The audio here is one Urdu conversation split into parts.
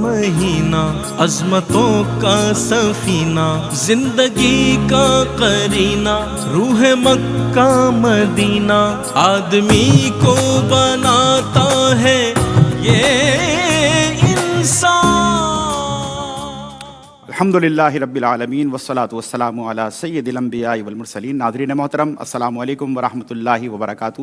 مہینہ، عظمتوں کا سفینہ، زندگی کا قرینہ، روح مکہ مدینہ، آدمی کو بناتا ہے یہ انسان۔ الحمدللہ رب العالمین والصلاة والسلام علی سید الانبیاء والمرسلین۔ ناظرین محترم، السلام علیکم ورحمۃ اللہ وبرکاتہ۔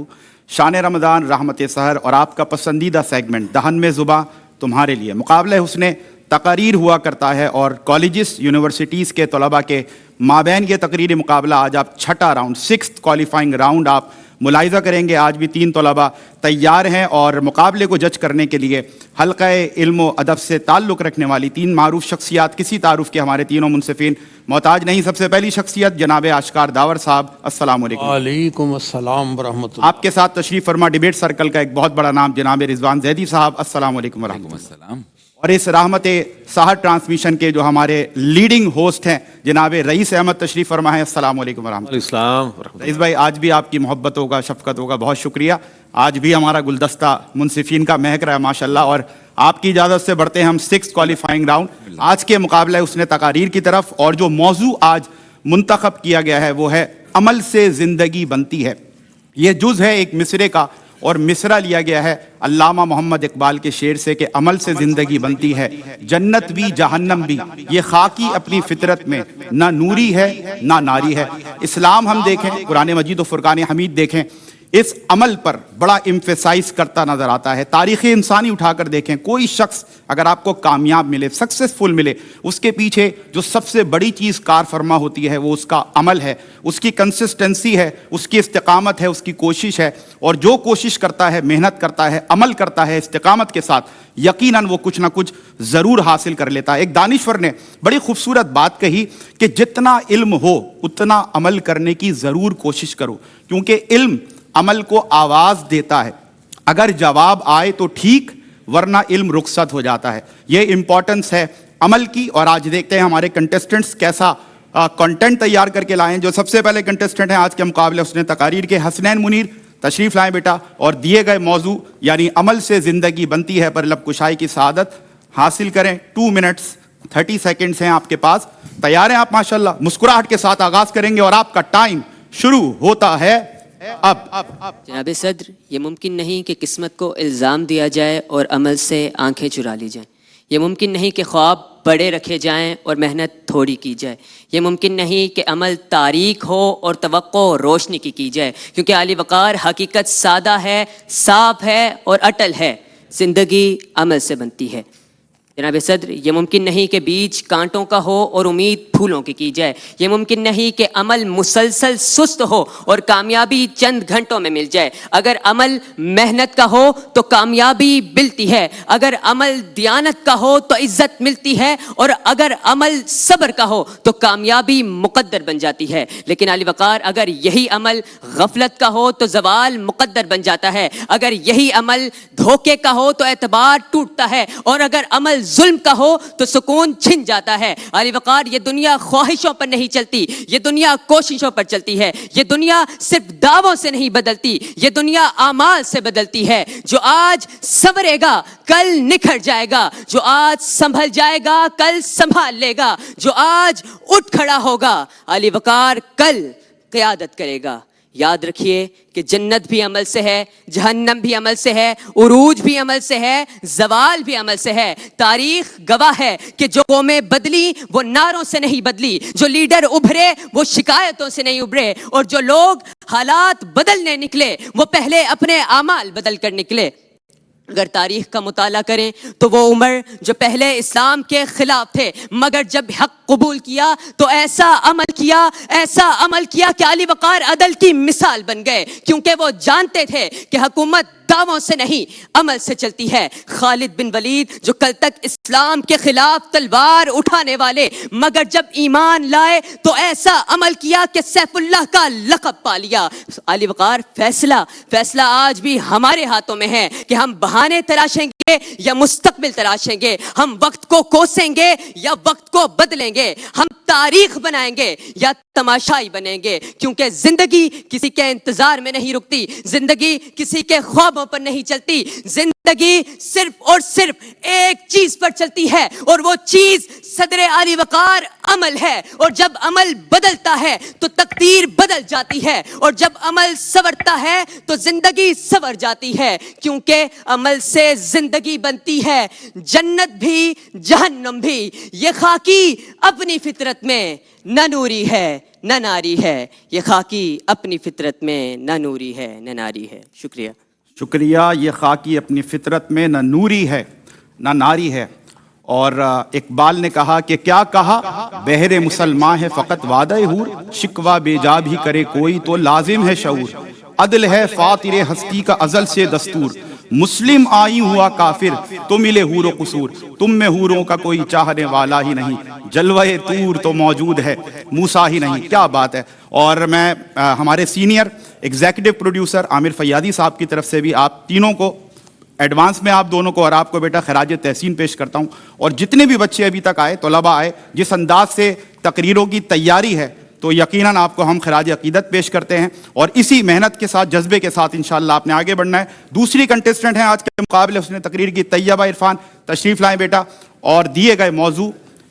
شان رمضان، رحمت سحر اور آپ کا پسندیدہ سیگمنٹ دہن میں زباں تمہارے لیے مقابلہ حسن تقاریر ہوا کرتا ہے، اور کالجز یونیورسٹیز کے طلباء کے مابین یہ تقریری مقابلہ آج آپ چھٹا راؤنڈ، 6th کوالیفائنگ راؤنڈ آپ ملاحظہ کریں گے۔ آج بھی 3 طلباء تیار ہیں اور مقابلے کو جج کرنے کے لیے حلقہ علم و ادب سے تعلق رکھنے والی 3 معروف شخصیات، کسی تعارف کے ہمارے تینوں منصفین محتاج نہیں۔ سب سے پہلی شخصیت جناب اشکار داور صاحب، السلام علیکم۔ وعلیکم السلام ورحمۃ اللہ۔ آپ کے ساتھ تشریف فرما ڈیبیٹ سرکل کا ایک بہت بڑا نام جناب رضوان زیدی صاحب، السلام علیکم ورحمۃ اللہ۔ اور اس رحمت سحر ٹرانسمیشن کے جو ہمارے لیڈنگ ہوسٹ ہیں جناب رئیس احمد تشریف فرما ہے، السلام علیکم ورحمۃ اللہ۔ رئیس بھائی، آج بھی آپ کی محبتوں کا، شفقتوں کا بہت شکریہ۔ آج بھی ہمارا گلدستہ منصفین کا مہک رہا ہے ماشاءاللہ، اور آپ کی اجازت سے بڑھتے ہیں ہم 6th کوالیفائنگ راؤنڈ آج کے مقابلہ اس نے تقاریر کی طرف۔ اور جو موضوع آج منتخب کیا گیا ہے وہ ہے عمل سے زندگی بنتی ہے۔ یہ جز ہے ایک مصرے کا، اور مصرع لیا گیا ہے علامہ محمد اقبال کے شعر سے کہ عمل سے زندگی بنتی ہے، جنت بھی جہنم بھی، یہ خاکی اپنی فطرت میں، نہ نوری ہے نہ ناری ہے۔ اسلام ہم دیکھیں، قرآن مجید و فرقان حمید دیکھیں، اس عمل پر بڑا ایمفیسائز کرتا نظر آتا ہے۔ تاریخ انسانی اٹھا کر دیکھیں، کوئی شخص اگر آپ کو کامیاب ملے، سکسیسفل ملے، اس کے پیچھے جو سب سے بڑی چیز کار فرما ہوتی ہے وہ اس کا عمل ہے، اس کی کنسسٹنسی ہے، اس کی استقامت ہے، اس کی کوشش ہے۔ اور جو کوشش کرتا ہے، محنت کرتا ہے، عمل کرتا ہے استقامت کے ساتھ، یقیناً وہ کچھ نہ کچھ ضرور حاصل کر لیتا ہے۔ ایک دانشور نے بڑی خوبصورت بات کہی کہ جتنا علم ہو اتنا عمل کرنے کی ضرور کوشش کرو، کیونکہ علم عمل کو آواز دیتا ہے۔ اگر جواب آئے تو ٹھیک، ورنہ علم رخصت ہو جاتا ہے۔ یہ امپورٹنس ہے عمل کی۔ اور آج دیکھتے ہیں ہمارے کنٹیسٹنٹس کیسا کنٹینٹ تیار کر کے لائیں۔ جو سب سے پہلے کنٹیسٹنٹ ہیں آج کے مقابلے اس نے تقاریر کے، حسنین منیر، تشریف لائیں بیٹا، اور دیے گئے موضوع یعنی عمل سے زندگی بنتی ہے پر لب کشائی کی سعادت حاصل کریں۔ 2 منٹس 30 سیکنڈز ہیں آپ کے پاس۔ تیار ہیں آپ؟ ماشاءاللہ مسکراہٹ کے ساتھ آغاز کریں گے اور آپ کا ٹائم شروع ہوتا ہے اب۔ جناب صدر، یہ ممکن نہیں کہ قسمت کو الزام دیا جائے اور عمل سے آنکھیں چرا لی جائیں۔ یہ ممکن نہیں کہ خواب بڑے رکھے جائیں اور محنت تھوڑی کی جائے۔ یہ ممکن نہیں کہ عمل تاریک ہو اور توقع روشنی کی جائے، کیونکہ عالی وقار حقیقت سادہ ہے، صاف ہے اور اٹل ہے۔ زندگی عمل سے بنتی ہے۔ جناب صدر، یہ ممکن نہیں کہ بیج کانٹوں کا ہو اور امید پھولوں کی جائے۔ یہ ممکن نہیں کہ عمل مسلسل سست ہو اور کامیابی چند گھنٹوں میں مل جائے۔ اگر عمل محنت کا ہو تو کامیابی ملتی ہے، اگر عمل دیانت کا ہو تو عزت ملتی ہے، اور اگر عمل صبر کا ہو تو کامیابی مقدر بن جاتی ہے۔ لیکن عالی وقار، اگر یہی عمل غفلت کا ہو تو زوال مقدر بن جاتا ہے، اگر یہی عمل دھوکے کا ہو تو اعتبار ٹوٹتا ہے، اور اگر عمل ظلم کا ہو تو سکون چھن جاتا ہے۔ عالی وقار، یہ دنیا خواہشوں پر نہیں چلتی، یہ دنیا کوششوں پر چلتی ہے۔ یہ دنیا صرف دعووں سے نہیں بدلتی، یہ دنیا اعمال سے بدلتی ہے۔ جو آج سنورے گا کل نکھر جائے گا، جو آج سنبھل جائے گا کل سنبھال لے گا، جو آج اٹھ کھڑا ہوگا عالی وقار کل قیادت کرے گا۔ یاد رکھیے کہ جنت بھی عمل سے ہے، جہنم بھی عمل سے ہے، عروج بھی عمل سے ہے، زوال بھی عمل سے ہے۔ تاریخ گواہ ہے کہ جو قومیں بدلی وہ نعروں سے نہیں بدلی، جو لیڈر ابھرے وہ شکایتوں سے نہیں ابھرے، اور جو لوگ حالات بدلنے نکلے وہ پہلے اپنے اعمال بدل کر نکلے۔ اگر تاریخ کا مطالعہ کریں تو وہ عمر جو پہلے اسلام کے خلاف تھے، مگر جب حق قبول کیا تو ایسا عمل کیا کہ عالی وقار عدل کی مثال بن گئے، کیونکہ وہ جانتے تھے کہ حکومت دعووں سے نہیں عمل سے چلتی ہے۔ خالد بن ولید جو کل تک اسلام کے خلاف تلوار اٹھانے والے، مگر جب ایمان لائے تو ایسا عمل کیا کہ سیف اللہ کا لقب پا لیا۔ عالی وقار، فیصلہ آج بھی ہمارے ہاتھوں میں ہے کہ ہم بہانے تراشیں گے یا مستقبل تراشیں گے, ہم وقت کو کوسیں گے یا وقت کو بدلیں گے, ہم تاریخ بنائیں گے یا تماشائی بنیں گے, کیونکہ زندگی کسی کے انتظار میں نہیں رکتی, زندگی کسی کے خوابوں پر نہیں چلتی, زندگی صرف اور صرف ایک چیز پر چلتی ہے, اور وہ چیز صدر عالی وقار عمل ہے, اور جب عمل بدلتا ہے تو تقدیر بدل جاتی ہے, اور جب عمل سنورتا ہے تو زندگی سنور جاتی ہے, کیونکہ عمل سے زندگی بنتی ہے, جنت بھی جہنم بھی. یہ خاکی اپنی فطرت میں نہ نوری ہے نہ ناری ہے, یہ خاکی اپنی فطرت میں نہ نوری ہے نہ ناری ہے. شکریہ. شکریہ. یہ خاکی اپنی فطرت میں نہ نوری ہے نہ ناری ہے. اور اقبال نے کہا کہ کیا کہا, بہر مسلمان ہے فقط وعدہ حور, شکوہ بے جا بھی کرے کوئی تو لازم ہے شعور. عدل ہے فاطر ہستی کا ازل سے دستور, مسلم آئی ہوا کافر تو ملے حور و قصور. تم میں حوروں کا کوئی چاہنے والا ہی نہیں, جلوہ طور تو موجود ہے موسیٰ ہی نہیں. کیا بات ہے. اور میں ہمارے سینئر ایگزیکٹو پروڈیوسر عامر فیاضی صاحب کی طرف سے بھی آپ تینوں کو ایڈوانس میں, آپ دونوں کو اور آپ کو بیٹا خراج تحسین پیش کرتا ہوں. اور جتنے بھی بچے ابھی تک آئے, طلباء آئے, جس انداز سے تقریروں کی تیاری ہے تو یقیناً آپ کو ہم خراج عقیدت پیش کرتے ہیں, اور اسی محنت کے ساتھ جذبے کے ساتھ انشاءاللہ آپ نے آگے بڑھنا ہے. دوسری کنٹسٹنٹ ہیں آج کے مقابلے حسن تقریر کی, طیبہ عرفان, تشریف لائیں بیٹا. اور دیے گئے موضوع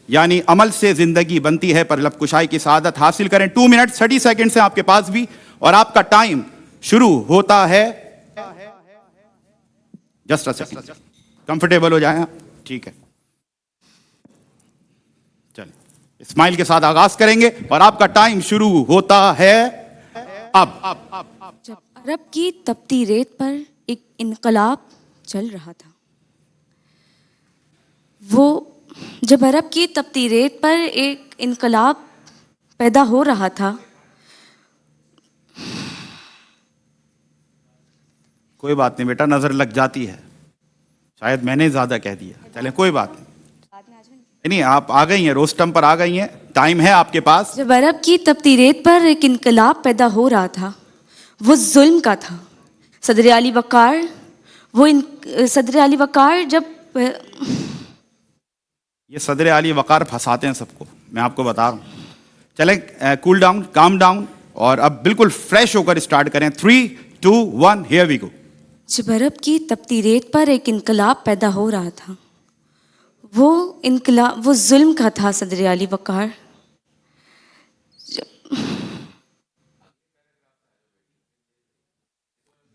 یعنی عمل سے زندگی بنتی ہے پر لب کشائی کی سعادت حاصل کریں. 2 منٹ 30 سیکنڈ ہیں آپ کے پاس بھی, اور آپ کا ٹائم شروع ہوتا ہے. جسٹ سیکنڈ, کمفرٹیبل ہو جائیں آپ. ٹھیک ہے, چلیں اسمائل کے ساتھ آغاز کریں گے اور آپ کا ٹائم شروع ہوتا ہے اب. جب عرب کی تپتی ریت پر ایک انقلاب چل رہا تھا, جب عرب کی تپتی ریت پر ایک انقلاب پیدا ہو رہا تھا, کوئی بات نہیں بیٹا, نظر لگ جاتی ہے, شاید میں نے زیادہ کہہ دیا. چلیں کوئی بات نہیں, آپ آ گئی ہیں, روسٹم پر آ گئی ہیں, ٹائم ہے آپ کے پاس. جب عرب کی تپتی ریت پر ایک انقلاب پیدا ہو رہا تھا, وہ ظلم کا تھا. صدر علی وقار جب یہ صدر علی وقار پھنساتے ہیں سب کو, میں آپ کو بتا رہا ہوں. چلیں کول ڈاؤن, کام ڈاؤن, اور اب بالکل فریش ہو کر اسٹارٹ کریں. 3 2 1 ہیئر وی گو. جب عرب کی تپتی ریت پر ایک انقلاب پیدا ہو رہا تھا, وہ ظلم کا تھا. صدر علی وقار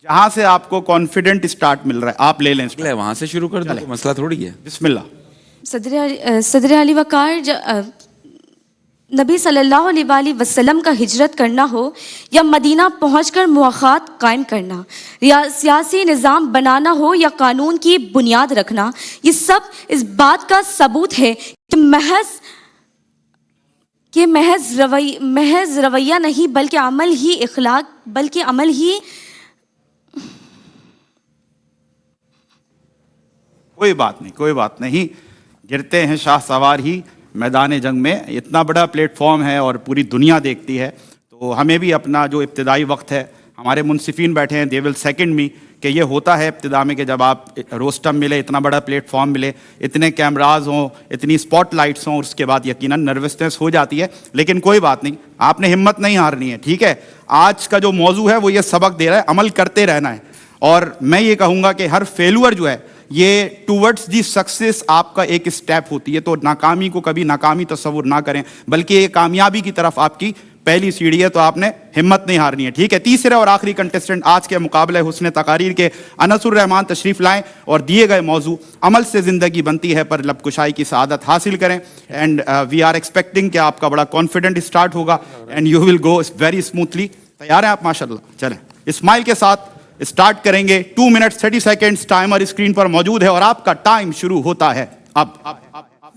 جہاں سے آپ کو کانفیڈنٹ اسٹارٹ مل رہا ہے آپ لے لیں, وہاں سے شروع کر دیں, مسئلہ تھوڑی ہے. بسم اللہ. صدر علی وقار نبی صلی اللہ علیہ وآلہ وسلم کا ہجرت کرنا ہو یا مدینہ پہنچ کر مواخات قائم کرنا, سیاسی نظام بنانا ہو یا قانون کی بنیاد رکھنا, یہ سب اس بات کا ثبوت ہے کہ محض رویہ نہیں بلکہ عمل ہی اخلاق, بلکہ عمل ہی. کوئی بات نہیں, گرتے ہیں شاہ سوار ہی میدان جنگ میں. اتنا بڑا پلیٹ فارم ہے اور پوری دنیا دیکھتی ہے, تو ہمیں بھی اپنا جو ابتدائی وقت ہے, ہمارے منصفین بیٹھے ہیں, دے ول سیکنڈ می, کہ یہ ہوتا ہے ابتدا میں کہ جب آپ روسٹم ملے, اتنا بڑا پلیٹ فارم ملے, اتنے کیمراز ہوں, اتنی اسپاٹ لائٹس ہوں, اس کے بعد یقیناً نروسنس ہو جاتی ہے. لیکن کوئی بات نہیں, آپ نے ہمت نہیں ہارنی ہے. ٹھیک ہے, آج کا جو موضوع ہے وہ یہ سبق دے رہا ہے, عمل کرتے رہنا ہے. اور میں یہ کہوں گا کہ ہر فیلور جو ہے یہ ٹورڈز دی سکسیس آپ کا ایک اسٹیپ ہوتی ہے, تو ناکامی کو کبھی ناکامی تصور نہ کریں, بلکہ یہ کامیابی کی طرف آپ کی پہلی سیڑھی ہے, تو آپ نے ہمت نہیں ہارنی ہے. ٹھیک ہے, تیسرے اور آخری کنٹسٹنٹ آج کے مقابلے حسن تقاریر کے انس الرحمان تشریف لائیں, اور دیے گئے موضوع عمل سے زندگی بنتی ہے پر لب کشائی کی سعادت حاصل کریں. اینڈ وی آر ایکسپیکٹنگ کہ آپ کا بڑا کانفیڈنٹ اسٹارٹ ہوگا, and you will go very smoothly. تیار ہیں آپ؟ ماشاء اللہ. چلیں اسمائل کے ساتھ اسٹارٹ کریں گے. 2 منٹ 30 سیکنڈ ٹائمر اسکرین پر موجود ہے, اور آپ کا ٹائم شروع ہوتا ہے اب.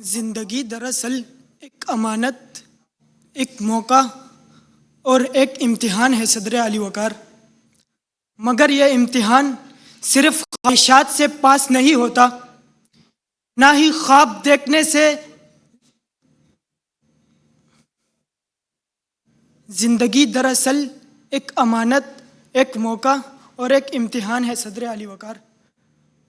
زندگی دراصل ایک امانت, ایک موقع اور ایک امتحان ہے صدر علی وقار. مگر یہ امتحان صرف خواہشات سے پاس نہیں ہوتا, نہ ہی خواب دیکھنے سے. زندگی دراصل ایک امانت, ایک موقع اور ایک امتحان ہے صدر علی وقار.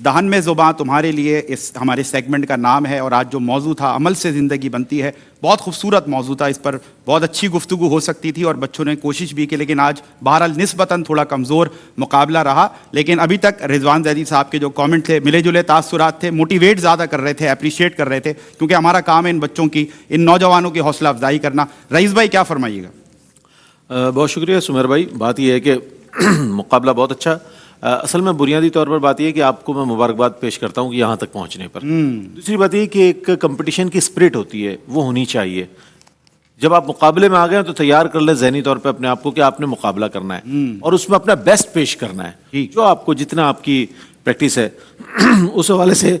دہن میں زباں تمہارے لیے اس ہمارے سیگمنٹ کا نام ہے، اور آج جو موضوع تھا عمل سے زندگی بنتی ہے، بہت خوبصورت موضوع تھا، اس پر بہت اچھی گفتگو ہو سکتی تھی اور بچوں نے کوشش بھی کی، لیکن آج بہرحال نسبتاً تھوڑا کمزور مقابلہ رہا. لیکن ابھی تک رضوان زیدی صاحب کے جو کامنٹ تھے ملے جلے تاثرات تھے، موٹیویٹ زیادہ کر رہے تھے، اپریشیٹ کر رہے تھے، کیونکہ ہمارا کام ہے ان بچوں کی، ان نوجوانوں کی حوصلہ افزائی کرنا. رئیس بھائی کیا فرمائیے گا؟ بہت شکریہ سمیر بھائی. بات یہ ہے کہ مقابلہ بہت اچھا. اصل میں بنیادی طور پر بات یہ ہے کہ آپ کو میں مبارکباد پیش کرتا ہوں کہ یہاں تک پہنچنے پر. دوسری بات یہ کہ ایک کمپٹیشن کی اسپرٹ ہوتی ہے، وہ ہونی چاہیے. جب آپ مقابلے میں آ گئے ہیں تو تیار کر لیں ذہنی طور پہ اپنے آپ کو کہ آپ نے مقابلہ کرنا ہے اور اس میں اپنا بیسٹ پیش کرنا ہے. جو آپ کو جتنا آپ کی پریکٹس ہے اس حوالے سے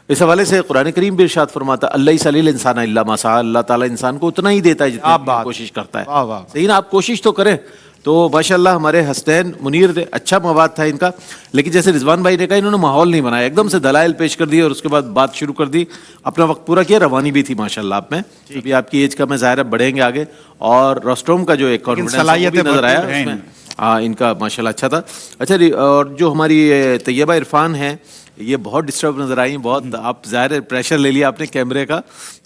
اس حوالے سے قرآن کریم بھی ارشاد فرماتا ہے اللہ صلی الانسان الا ما سعى، اللہ تعالیٰ انسان کو اتنا ہی دیتا ہے جتنا کوشش کرتا ہے. صحیح نا، آپ کوشش تو کریں. تو ماشاءاللہ ہمارے حسنین منیر نے اچھا مواد تھا ان کا، لیکن جیسے رضوان بھائی نے کہا انہوں نے ماحول نہیں بنایا، ایک دم سے دلائل پیش کر دیے اور اس کے بعد بات شروع کر دی، اپنا وقت پورا کیا. روانی بھی تھی ماشاءاللہ آپ میں. ابھی آپ کی ایج کا میں ظاہر ہے بڑھیں گے آگے، اور روسٹروم کا جو ایک کانفیڈنس نظر آیا اس میں ان کا ماشاءاللہ اچھا تھا. اچھا، اور جو ہماری طیبہ عرفان ہیں یہ بہت ڈسٹرب نظر آئی، بہت. آپ ظاہر ہے پریشر لے لیا آپ نے کیمرے کا،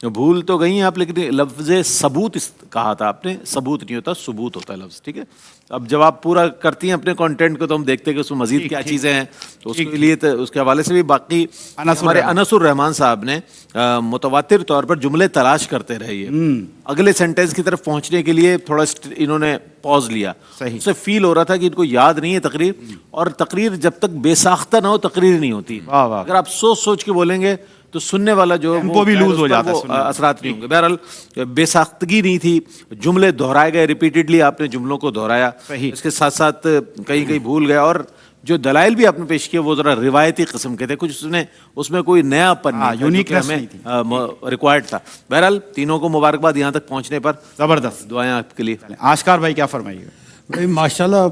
بھول تو گئی ہیں آپ، لیکن لفظ ثبوت کہا تھا آپ نے. ثبوت نہیں ہوتا، ثبوت ہوتا ہے لفظ، ٹھیک ہے. اب جب آپ پورا کرتی ہیں اپنے کانٹینٹ کو تو ہم دیکھتے ہیں کہ اس میں مزید کیا چیزیں ہیں، تو اس کے لیے اس کے حوالے سے بھی باقی ہمارے انس الرحمان صاحب نے متواتر طور پر جملے تلاش کرتے رہے، اگلے سینٹینس کی طرف پہنچنے کے لیے تھوڑا انہوں نے پاز لیا. اس سے فیل ہو رہا تھا کہ ان کو یاد نہیں ہے تقریر، اور تقریر جب تک بے ساختہ نہ ہو تقریر نہیں ہوتی. اگر آپ سوچ کے بولیں گے تو سننے والا جو وہ بھی لوز ہو جاتا ہے، اثرات نہیں ہوں گے. بہرحال بے ساختگی نہیں تھی، جملے دہرائے گئے ریپیٹڈلی، آپ نے جملوں کو دہرایا، اس کے ساتھ ساتھ کہیں بھول گئے، اور جو دلائل بھی آپ نے پیش کیے وہ ذرا روایتی قسم کے تھے، کچھ اس میں کوئی نیا پن یونیکنس ریکوائرڈ تھا. بہرحال تینوں کو مبارکباد یہاں تک پہنچنے پر. زبردست دعائیں آپ کے لیے. آشکار بھائی کیا فرمائیے گا؟ بھائی ماشاءاللہ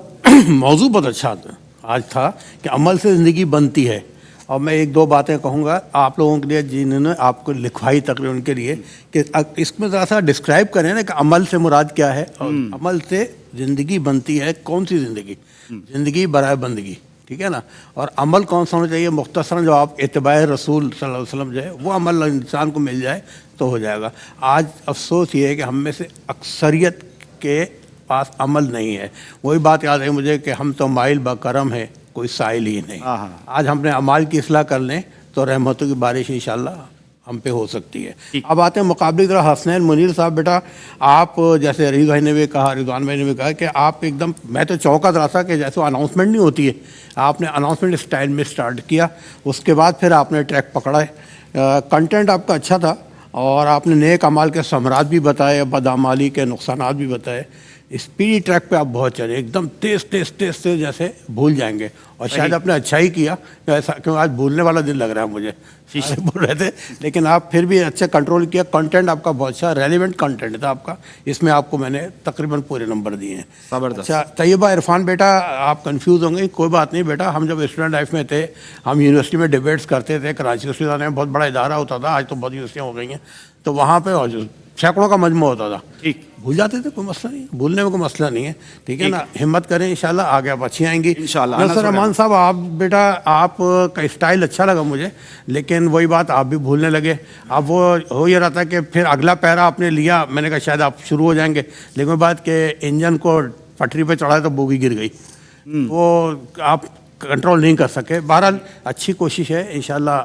موضوع بہت اچھا آج تھا کہ عمل سے زندگی بنتی ہے. اور میں ایک دو باتیں کہوں گا آپ لوگوں کے لیے جنہوں نے آپ کو لکھوائی تقریر ان کے لیے، کہ اس میں ذرا سا ڈسکرائب کریں نا کہ عمل سے مراد کیا ہے، اور عمل سے زندگی بنتی ہے. کون سی زندگی؟ زندگی برائے بندگی، ٹھیک ہے نا. اور عمل کون سا ہونا چاہیے؟ مختصراً جو آپ اتباع رسول صلی اللہ علیہ وسلم جو ہے وہ عمل انسان کو مل جائے تو ہو جائے گا. آج افسوس یہ ہے کہ ہم میں سے اکثریت کے پاس عمل نہیں ہے. وہی بات یاد ہے مجھے کہ ہم تو مائل با کرم ہے، کوئی سائل ہی نہیں. آج ہم نے اعمال کی اصلاح کر لیں تو رحمتوں کی بارش انشاءاللہ ہم پہ ہو سکتی ہے. اب آتے ہیں مقابلے کی طرح. حسنین منیر صاحب بیٹا آپ جیسے علی بھائی نے بھی کہا، رضوان بھائی نے بھی کہا کہ آپ ایک دم، میں تو چونکا ذرا سا کہ جیسے اناؤنسمنٹ نہیں ہوتی ہے، آپ نے اناؤنسمنٹ اسٹائل میں سٹارٹ کیا، اس کے بعد پھر آپ نے ٹریک پکڑا ہے. کنٹینٹ آپ کا اچھا تھا اور آپ نے نیک اعمال کے ثمرات بھی بتائے، بدعمالی کے نقصانات بھی بتائے. اسپیڈی ٹریک پہ آپ بہت چلے، ایک دم تیز جیسے بھول جائیں گے. اور شاید آپ نے اچھا ہی کیا، کیونکہ آج بھولنے والا دن لگ رہا ہے مجھے، بول رہے تھے، لیکن آپ پھر بھی اچھا کنٹرول کیا. کنٹینٹ آپ کا بہت اچھا ریلیونٹ کنٹینٹ تھا آپ کا، اس میں آپ کو میں نے تقریباً پورے نمبر دیے ہیں. اچھا طیبہ عرفان بیٹا آپ کنفیوز ہوں گے، کوئی بات نہیں بیٹا. ہم جب اسٹوڈنٹ لائف میں تھے ہم یونیورسٹی میں ڈبیٹس کرتے تھے. کراچی یونیورسٹی میں بہت بڑا ادارہ ہوتا تھا، آج تو بہت یونیورسٹیاں ہو گئی ہیں، تو وہاں پہ سینکڑوں کا مجموعہ ہوتا تھا. ٹھیک بھول جاتے تھے، کوئی مسئلہ نہیں، بھولنے میں کوئی مسئلہ نہیں ہے، ٹھیک ہے نا. ہمت کریں انشاءاللہ آگے آپ اچھی آئیں گی انشاءاللہ. نصر رحمان صاحب آپ بیٹا آپ کا اسٹائل اچھا لگا مجھے، لیکن وہی بات آپ بھی بھولنے لگے. اب وہ ہو یہ رہا تھا کہ پھر اگلا پیرا آپ نے لیا، میں نے کہا شاید آپ شروع ہو جائیں گے، لیکن وہ بات کہ انجن کو پٹری پہ چڑھایا تو بوگی گر گئی، وہ آپ کنٹرول نہیں کر سکے. بہرحال اچھی کوشش ہے، انشاءاللہ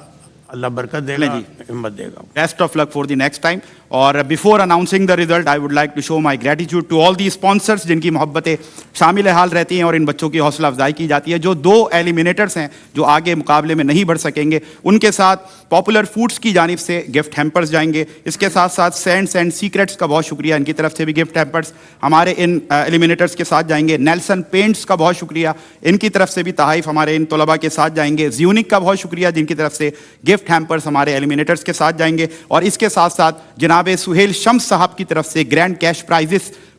اللہ برکت دے گا، ہمت دے گا. Best of luck for the next time. اور before announcing the result I would like to show my gratitude to all the sponsors جن کی محبتیں شامل حال رہتی ہیں اور ان بچوں کی حوصلہ افزائی کی جاتی ہے. جو 2 ایلیمینیٹرس ہیں جو آگے مقابلے میں نہیں بڑھ سکیں گے، ان کے ساتھ پاپولر فوڈس کی جانب سے گفٹ ہیمپرز جائیں گے. اس کے ساتھ ساتھ سینڈس اینڈ سیکرٹس کا بہت شکریہ، ان کی طرف سے بھی گفٹ ہیمپرز ہمارے ان ایلیمینیٹرس کے ساتھ جائیں گے. نیلسن پینٹس کا بہت شکریہ، ان کی طرف سے بھی تحائف ہمارے ان طلباء کے ساتھ جائیں گے. زیونک کا بہت شکریہ جن کی طرف سے گفٹ ہیمپرز ہمارے ایلیمینیٹرس کے ساتھ جائیں گے. اور اس کے ساتھ ساتھ جناب سہیل شمس صاحب کی طرف سے گرینڈ کیش پرائزز